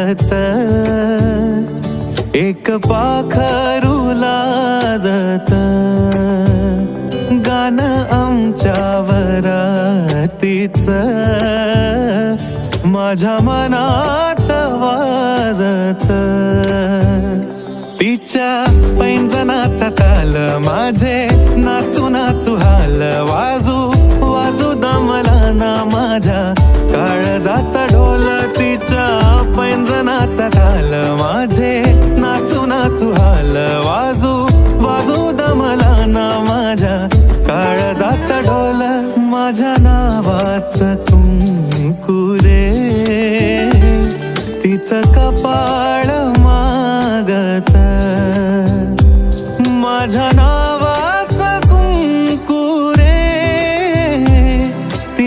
वाजत, एक पाखरू लाजत, गाणं आमच्या वरातीच माझ्या मनात वाजत. तिच्या पैंजनाचा ताल माझे नाचू नाचू हाल, वाजू वाजू दमला ना माझ्या काळजाचा ढोल. तिच्या पैंजनाचा ताल माझे नाचू नाचू हाल, वाजू वाजू दमला ना माझ्या काळजाचा ढोल. माझ्या नावाचं कुंकू